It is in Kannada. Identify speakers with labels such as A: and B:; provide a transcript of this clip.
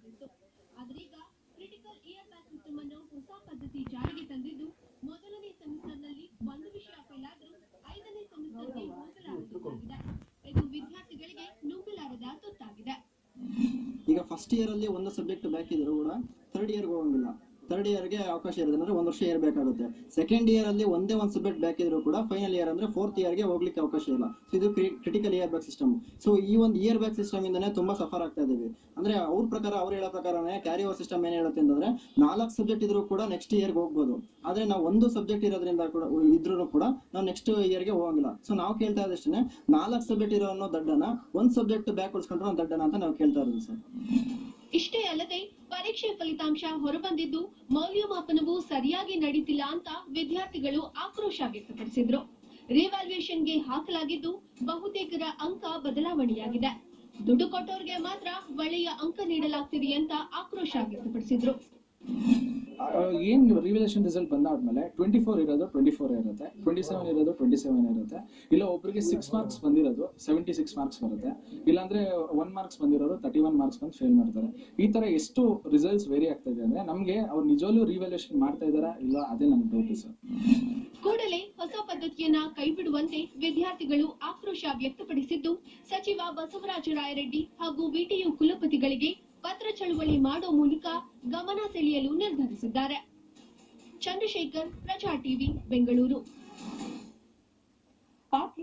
A: ಇತ್ತು. ಆದರೀಗ ಕ್ರಿಟಿಕಲ್ ಇಯರ್ ಬ್ಯಾಗ್ ಸಿಸ್ಟಮ್ ಅನ್ನು ಹೊಸ ಪದ್ಧತಿ ಜಾರಿಗೆ ತಂದಿದ್ದು ಮೊದಲನೇ ಸೆಮಿಸ್ಟರ್ನಲ್ಲಿ ಒಂದು ವಿಷಯ ಫೇಲ್ ಆದರೂ 5ನೇ ಸೆಮಿಸ್ಟರ್ಗೆ ಹೋಗಲಾರದಾಗಿದೆ. ಇದು ವಿದ್ಯಾರ್ಥಿಗಳಿಗೆ ನುಂಗಲಾರದ ತುತ್ತಾಗಿದೆ.
B: ಈಗ ಫಸ್ಟ್ ಇಯರ್ ಅಲ್ಲಿ ಒಂದು ಸಬ್ಜೆಕ್ಟ್ ಬ್ಯಾಕ್ ಇದ್ರೂ ಕೂಡ ಥರ್ಡ್ ಇಯರ್ಗೆ ಹೋಗಂಗಿಲ್ಲ. ಥರ್ಡ್ ಇಯರ್ಗೆ ಅವಕಾಶ ಇರೋದು ಅಂದ್ರೆ 1 ವರ್ಷ ಇರಬೇಕಾಗುತ್ತೆ. ಸೆಕೆಂಡ್ ಇಯರ್ ಅಲ್ಲಿ ಒಂದೇ ಒಂದು ಸಬ್ಜೆಕ್ಟ್ ಬ್ಯಾಕ್ ಇದ್ರೂ ಕೂಡ ಫೈನಲ್ ಇಯರ್ ಅಂದ್ರೆ 4th ಇಯರ್ಗೆ ಹೋಗ್ಲಿಕ್ಕೆ ಅವಕಾಶ ಇಲ್ಲ. ಸೊ ಇದು critical year back system. So ಈ ಒಂದು ಇಯರ್ ಬ್ಯಾಕ್ ಸಿಸ್ಟಮ್ ಇಂದನೇ ತುಂಬಾ ಸಫರ್ ಆಗ್ತಾ ಇದೀವಿ. ಅಂದ್ರೆ ಅವ್ರ ಪ್ರಕಾರ ಅವ್ರು ಹೇಳೋ ಪ್ರಕಾರನೇ ಕ್ಯಾರಿ ಓವರ್ ಸಿಸ್ಟಮ್ ಏನ್ ಹೇಳುತ್ತೆ ಅಂತಂದ್ರೆ 4 ಸಬ್ಜೆಕ್ಟ್ ಇದ್ರೂ ಕೂಡ ನೆಕ್ಸ್ಟ್ ಇಯರ್ಗೆ ಹೋಗ್ಬೋದು. ಆದ್ರೆ ನಾವು ಒಂದು ಸಬ್ಜೆಕ್ಟ್ ಇರೋದ್ರಿಂದ ಕೂಡ ಇದ್ರೂ ಕೂಡ ನಾವು ನೆಕ್ಸ್ಟ್ ಇಯರ್ಗೆ ಹೋಗಂಗಿಲ್ಲ. ಸೊ ನಾವು ಕೇಳ್ತಾ ಇದ್ದಷ್ಟೇ 4 ಸಬ್ಜೆಕ್ಟ್ ಇರೋ ಅನ್ನೋ ದಡ್ಡನ ಒಂದು ಸಬ್ಜೆಕ್ಟ್ ಬ್ಯಾಕ್ ಉಳಿಸ್ಕೊಂಡ್ರೆ ಒಂದು ದಡ್ಡನ ಅಂತ ನಾವು ಕೇಳ್ತಾ ಇರೋದು ಸರ್.
A: ಇಷ್ಟೇ ಅಲ್ಲದೆ ಪರೀಕ್ಷೆ ಫಲಿತಾಂಶ ಹೊರಬಂದಿದ್ದು ಮೌಲ್ಯಮಾಪನವು ಸರಿಯಾಗಿ ನಡೀತಿಲ್ಲ ಅಂತ ವಿದ್ಯಾರ್ಥಿಗಳು ಆಕ್ರೋಶ ವ್ಯಕ್ತಪಡಿಸಿದ್ರು. ರಿವ್ಯಾಲ್ಯೂಯೇಷನ್ಗೆ ಹಾಕಲಾಗಿದ್ದು ಬಹುತೇಕರ ಅಂಕ ಬದಲಾವಣೆಯಾಗಿದೆ. ದುಡ್ಡು ಕೊಟ್ಟವರಿಗೆ ಮಾತ್ರ ಒಳ್ಳೆಯ ಅಂಕ ನೀಡಲಾಗ್ತಿದೆ ಅಂತ ಆಕ್ರೋಶ ವ್ಯಕ್ತಪಡಿಸಿದ್ರು.
C: ಏನ್ ರಿವ್ಯಾಲ್ಯೂಯೇಷನ್ ರಿಸಲ್ಟ್ ಬಂದಾದ್ಮೇಲೆ 24 ಇರೋದು 24 ಇರುತ್ತೆ, 27 ಇರೋದು 27 ಇರುತ್ತೆ. ಇಲ್ಲ ಒಬ್ಬರಿಗೆ 6 ಮಾರ್ಕ್ಸ್ ಬಂದಿರೋದು 76 ಮಾರ್ಕ್ಸ್ ಬರುತ್ತೆ. ಇಲ್ಲಾಂದ್ರೆ 1 ಮಾರ್ಕ್ಸ್ ಬಂದಿರೋರು 31 ಮಾರ್ಕ್ಸ್ ಬಂದು ಫೇಲ್ ಮಾಡ್ತಾರೆ. ಈ ತರ ಎಷ್ಟು ರಿಸಲ್ಟ್ಸ್ ವೇರಿ ಆಗ್ತಾ ಇದೆ ಅಂದ್ರೆ ನಮ್ಗೆ ಅವ್ರು ನಿಜವಾಗ್ಲೂ ರಿವ್ಯಾಲ್ಯೂಯೇಷನ್ ಮಾಡ್ತಾ ಇದಾರಾ ಇಲ್ಲ ಅದೇ ನಮ್ಗೆ ಡೌಟ್ ಸರ್.
A: ಕೂಡಲೇ ಹೊಸ ಪದ್ಧತಿಯನ್ನ ಕೈಬಿಡುವಂತೆ ವಿದ್ಯಾರ್ಥಿಗಳು ಆಕ್ರೋಶ ವ್ಯಕ್ತಪಡಿಸಿದ್ದು ಸಚಿವ ಬಸವರಾಜ ರಾಯರೆಡ್ಡಿ ಹಾಗೂ ವಿಟಿಯು ಕುಲಪತಿಗಳಿಗೆ ಪತ್ರ ಚಳುವಳಿ ಮಾಡುವ ಮೂಲಕ ಗಮನ ಸೆಳೆಯಲು ನಿರ್ಧರಿಸಿದ್ದಾರೆ. ಚಂದ್ರಶೇಖರ್, ಪ್ರಜಾ ಟಿವಿ, ಬೆಂಗಳೂರು.